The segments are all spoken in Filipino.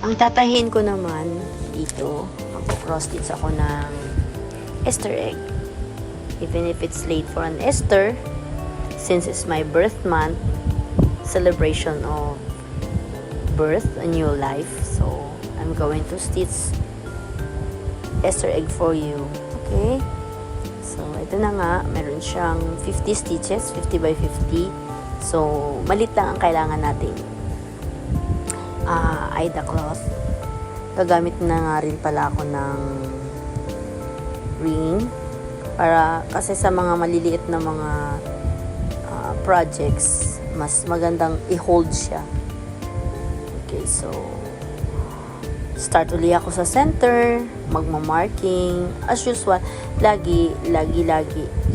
Ang tatahin ko naman dito, magpo-cross stitch ako ng Easter egg. Even if it's late for an Easter, since it's my birth month, celebration of birth, a new life. So, I'm going to stitch Easter egg for you. Okay? So, ito na nga. Meron siyang 50 stitches, 50 by 50. So, malit lang ang kailangan natin. Aida cloth. Gagamit na nga rin pala ako ng ring. Kasi sa mga maliliit na mga projects, mas magandang i-hold siya. Okay, so start uli ako sa center, magma-marking. As usual, lagi.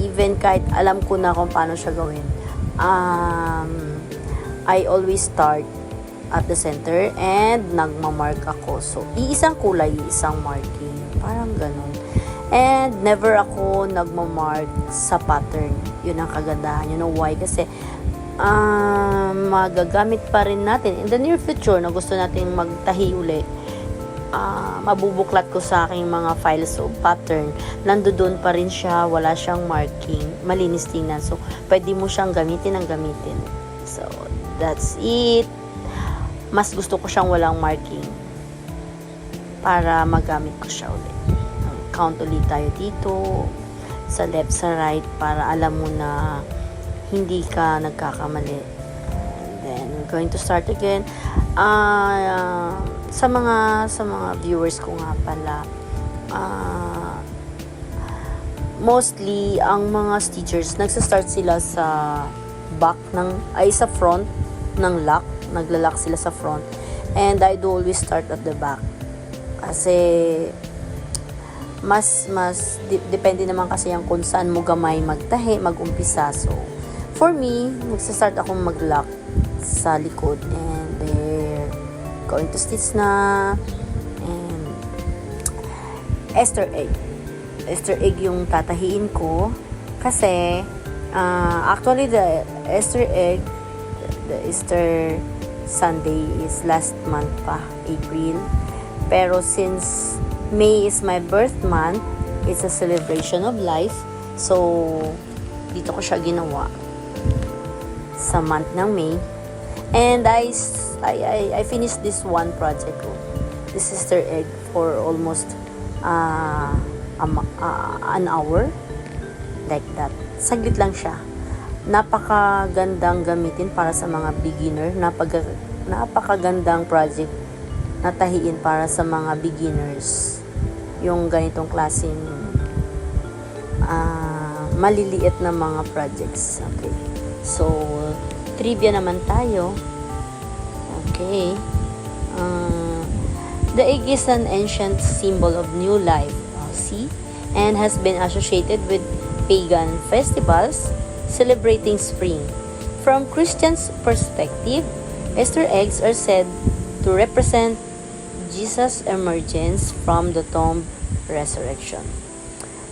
Even kahit alam ko na kung paano siya gawin. I always start at the center and nagma-mark ako. So, iisang kulay, isang marking. Parang ganun. And never ako nagma-mark sa pattern. Yun ang kagandahan. You know why? Kasi magagamit pa rin natin in the near future na gusto nating magtahi uli. Mabubuklat ko sa aking mga files of pattern. Nandoon pa rin siya. Wala siyang marking. Malinis tingnan. So, pwede mo siyang gamitin. So, that's it. Mas gusto ko siyang walang marking para magamit ko siya ulit. Count ulit tayo dito sa left, sa right para alam mo na hindi ka nagkakamali. And then we're going to start again. Sa mga viewers ko nga pala, mostly ang mga stitchers nagsa-start sila sa sa front ng lock. Naglalak sila sa front. And I do always start at the back. Kasi depende naman kasi yan kung saan mo gamay magtahi, mag-umpisa. So, for me, magsa-start akong mag-lock sa likod. And there, going to stitch na. And Easter egg. Easter egg yung tatahiin ko. Kasi, actually, the Easter egg, the Easter Sunday is last month pa, April. Pero since May is my birth month, it's a celebration of life. So, dito ko siya ginawa sa month ng May. And I finished this one project ko. This Easter egg for almost an hour. Like that. Saglit lang siya. Napakagandang gamitin para sa mga beginner. Napakagandang project na tahiin para sa mga beginners. Yung ganitong klaseng maliliit na mga projects. Okay. So, trivia naman tayo. Okay. The egg is an ancient symbol of new life. See? And has been associated with pagan festivals celebrating spring. From Christians' perspective, Easter eggs are said to represent Jesus' emergence from the tomb resurrection.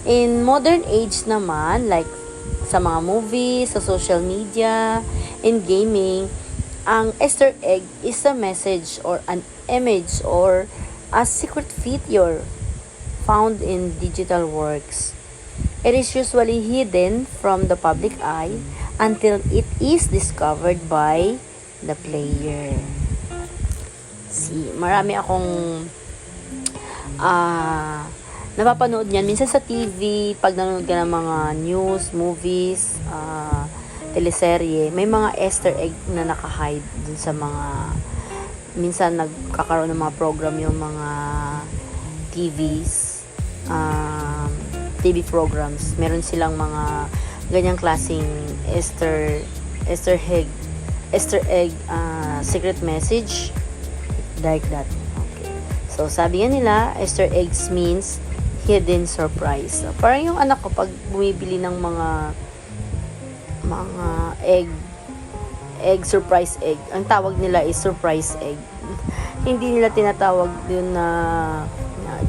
In modern age naman, like sa mga movies, sa social media, in gaming, ang Easter egg is a message or an image or a secret feature found in digital works. It is usually hidden from the public eye until it is discovered by the player. See, marami akong napapanood niyan. Minsan sa TV, pag nanonood ka ng mga news, movies, teleserye, may mga Easter egg na naka-hide dun sa mga, minsan nagkakaroon ng mga program yung mga TV programs. Meron silang mga ganyang klaseng Easter egg secret message like that. Okay. So, sabi nga nila, Easter eggs means hidden surprise. So, parang yung anak ko pag bumibili ng mga surprise egg, ang tawag nila is surprise egg. Hindi nila tinatawag dun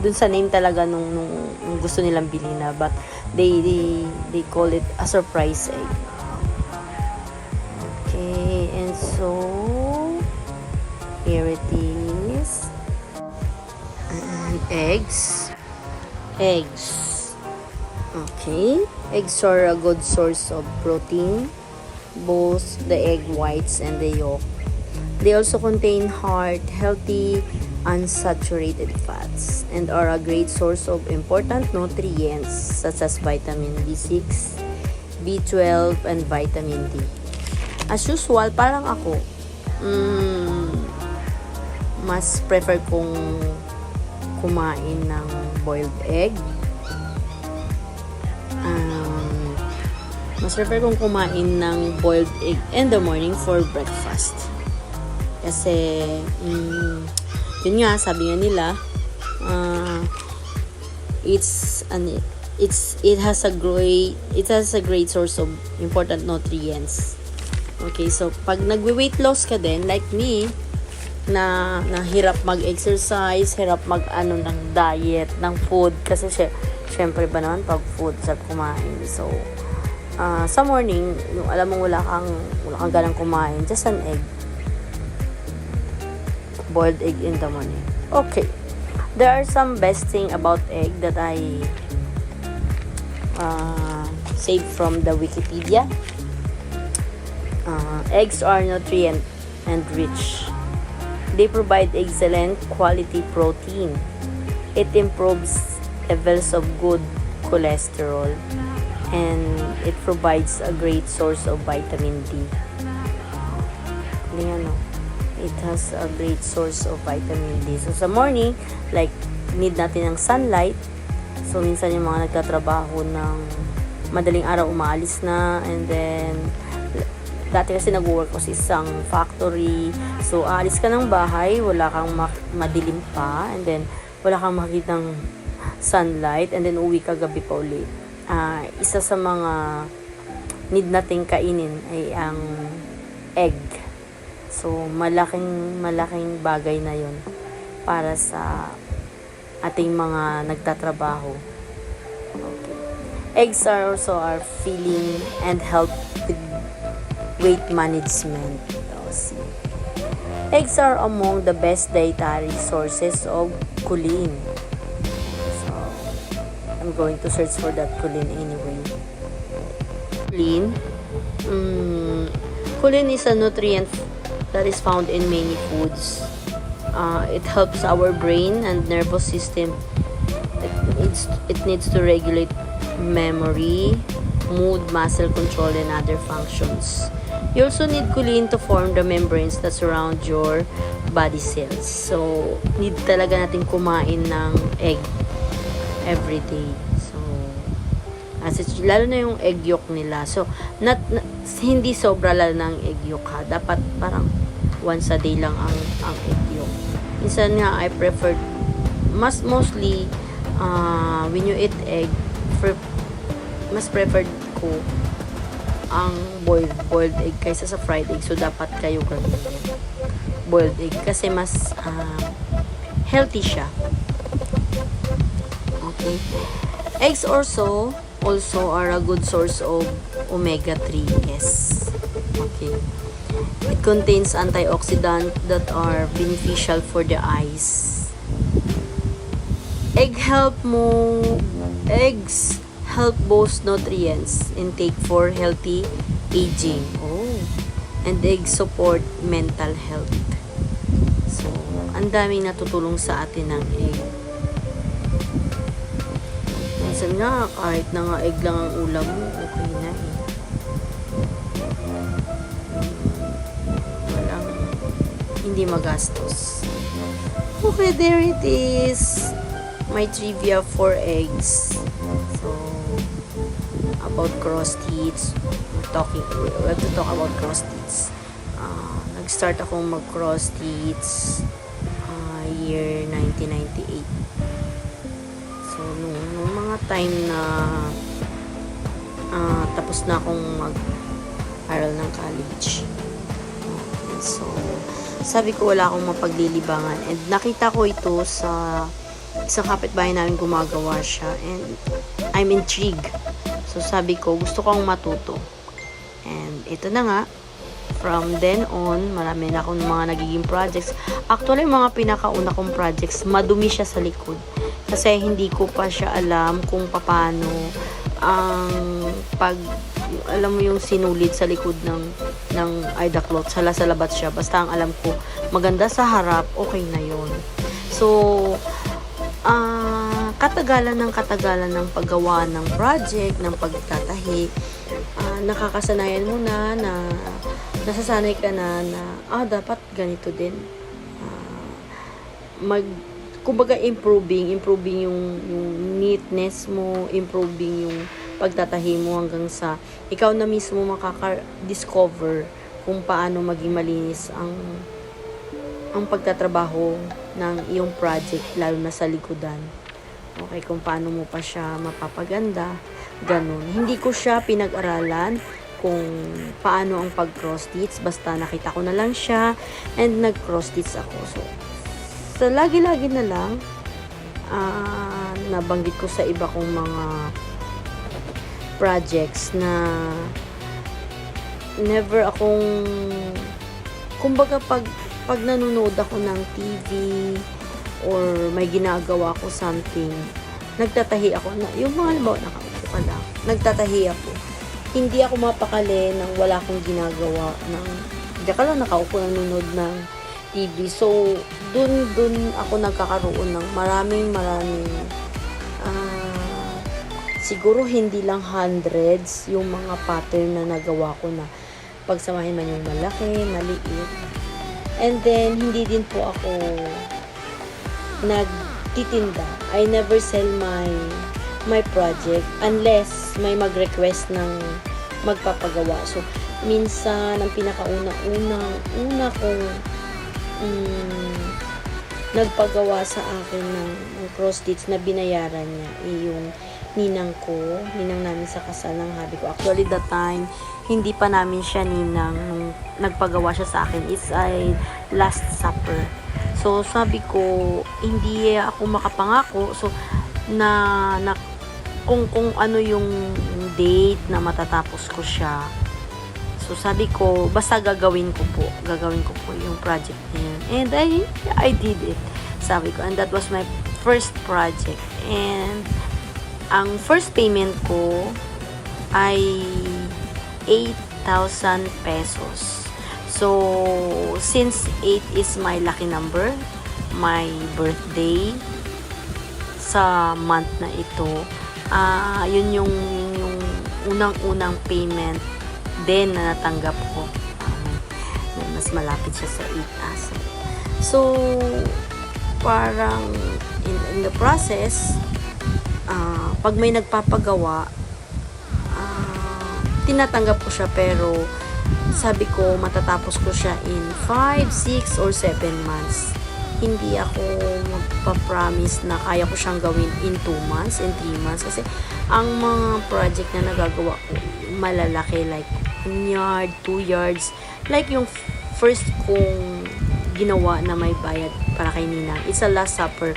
dun sa name talaga nung gusto nilang bilhin na, but they call it a surprise egg. Okay, and so here it is. Eggs. Eggs. Okay. Eggs are a good source of protein, both the egg whites and the yolk. They also contain healthy, unsaturated fats and are a great source of important nutrients such as vitamin B6, B12, and vitamin D. As usual, parang ako, mas prefer kong kumain ng boiled egg. Mas prefer kong kumain ng boiled egg in the morning for breakfast. Kasi, yun nga, sabi nga nila, it has a great source of important nutrients. Okay, so pag nagwe-weight loss ka din, like me, na hirap mag-exercise, hirap mag-ano ng diet, ng food, kasi syempre ba naman, pag food, sarap kumain. So, sa morning, yung alam mo wala kang ganang kumain, just an egg. Boiled egg in the morning. Okay. There are some best thing about egg that I saved from the Wikipedia. Eggs are nutrient and rich. They provide excellent quality protein. It improves levels of good cholesterol, and it provides a great source of vitamin D. It has a great source of vitamin D. So, sa morning, like, need natin ng sunlight. So, minsan yung mga nagtatrabaho ng madaling araw umaalis na, and then, dati kasi nag-work ko sa isang factory. So, aalis ka ng bahay, wala kang madilim pa, and then, wala kang makikitang sunlight, and then uwi ka gabi pa ulit. Isa sa mga need nating kainin ay ang egg. So, malaking bagay na yon para sa ating mga nagtatrabaho. Okay. Eggs are filling and help with weight management. See. Eggs are among the best dietary sources of choline. So, I'm going to search for that choline anyway. Choline is a nutrient that is found in many foods. It helps our brain and nervous system. It needs to regulate memory, mood, muscle control, and other functions. You also need choline to form the membranes that surround your body cells. So, need talaga natin kumain ng egg every day. So, lalo na yung egg yolk nila. So, hindi sobra lalo na ang egg yolk ha. Dapat parang once a day lang ang egg yolk. Minsan nga, I prefer, mostly, when you eat egg, mas preferred ko ang boiled egg kaysa sa fried egg. So, dapat kayo ganun din. Boiled egg. Kasi mas healthy siya. Okay. Eggs also are a good source of omega-3. Yes. Okay. It contains antioxidants that are beneficial for the eyes. Eggs help boost nutrients intake for healthy aging. And eggs support mental health. So, ang daming natutulong sa atin ng egg. Minsan nga, kahit na nga egg lang ang ulam mo, okay na eh. Hindi magastos. Okay, there it is. My trivia for eggs. So, about cross teeth. We have to talk about cross teeth. Nag-start akong mag-cross teeth year 1998. So, nung mga time na tapos na akong mag-aral ng college. Okay, so, sabi ko wala akong mapaglilibangan. And nakita ko ito sa isang kapitbahay namin, gumagawa siya. And I'm intrigued. So, sabi ko, gusto kong matuto. And ito na nga. From then on, marami na akong mga nagiging projects. Actually, mga pinakauna kong projects, madumi siya sa likod. Kasi hindi ko pa siya alam kung paano ang alam mo yung sinulid sa likod ng Ida cloth. Sa labat siya. Basta ang alam ko, maganda sa harap, okay na yon. So, katagalan ng paggawa ng project, ng pagtatahi, nakakasanayan mo na nasasanay ka na dapat ganito din. Kumbaga improving yung neatness mo, improving yung pagtatahi mo hanggang sa ikaw na mismo makaka-discover kung paano maging malinis ang pagtatrabaho ng iyong project, lalo na sa likodan. Okay, kung paano mo pa siya mapapaganda, ganun. Hindi ko siya pinag-aralan kung paano ang pag-cross stitch, basta nakita ko na lang siya and nag-cross stitch ako. So lagi-lagi na lang nabanggit ko sa iba kong mga projects na never akong, kumbaga pag nanonood ako ng TV or may ginagawa ako something, nagtatahi ako na, yung mga halimbawa nakaupo ka lang, nagtatahi ako. Hindi ako mapakali nang wala akong ginagawa, hindi ka lang nakaupo nanonood ng TV. So, dun ako nagkakaroon ng maraming siguro hindi lang hundreds yung mga pattern na nagawa ko na pagsamahin man yung malaki, maliit. And then, hindi din po ako nagtitinda. I never sell my project unless may mag-request ng magpapagawa. So, minsan, ang pinakauna kong nagpagawa sa akin ng cross stitch na binayaran niya yung ninang namin sa kasal ng hubby ko. Actually, that time, hindi pa namin siya ninang nung nagpagawa siya sa akin. It's a last supper. So, sabi ko, hindi ako makapangako. So, kung ano yung date na matatapos ko siya. So, sabi ko, basta gagawin ko po yung project na yun. And I did it. Sabi ko, and that was my first project. And ang first payment ko ay 8,000 pesos. So, since 8 is my lucky number, my birthday sa month na ito, yun yung unang-unang payment din na natanggap ko. Mas malapit siya sa 8,000. So, parang in the process, pag may nagpapagawa, tinatanggap ko siya, pero sabi ko matatapos ko siya in 5, 6, or 7 months. Hindi ako magpa-promise na kaya ko siyang gawin in 2 months, in 3 months, kasi ang mga project na nagagawa ko malalaki, like 1 yard, 2 yards, like yung first kong ginawa na may bayad para kay Ninang. It's a last supper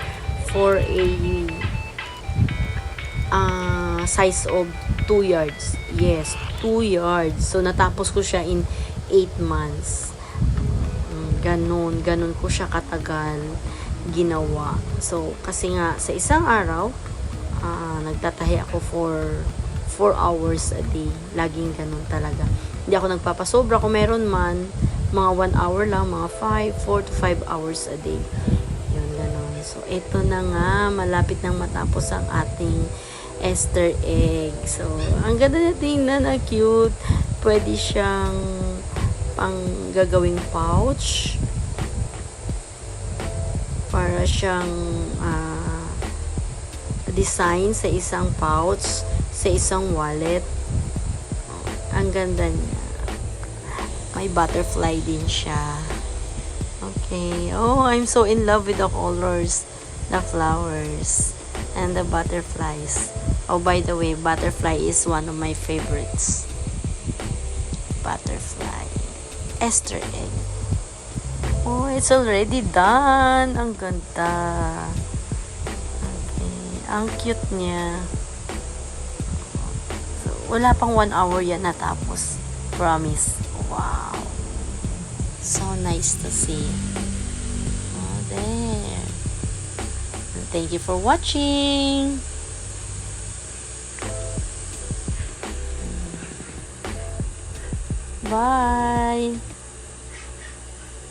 for a size of 2 yards. Yes, 2 yards. So, natapos ko siya in 8 months. Ganun ko siya katagal ginawa. So, kasi nga, sa isang araw, nagtatahi ako for 4 hours a day. Laging ganun talaga. Hindi ako nagpapasobra. Kung meron man, mga 1 hour lang, mga 4 to 5 hours a day. Yun, ganun. So, ito na nga, malapit nang matapos ang ating Easter egg. So, ang ganda na tingnan, cute. Pwede siyang pang gagawing pouch. Para siyang design sa isang pouch, sa isang wallet. Ang ganda niya. May butterfly din siya. Okay. Oh, I'm so in love with the colors, the flowers, and the butterflies. Oh, by the way, butterfly is one of my favorites. Butterfly. Easter egg. Oh, it's already done. Ang ganda. Okay. Ang cute niya. So, wala pang 1 hour yan natapos. Promise. Wow. So nice to see. Oh, there. Thank you for watching. Bye.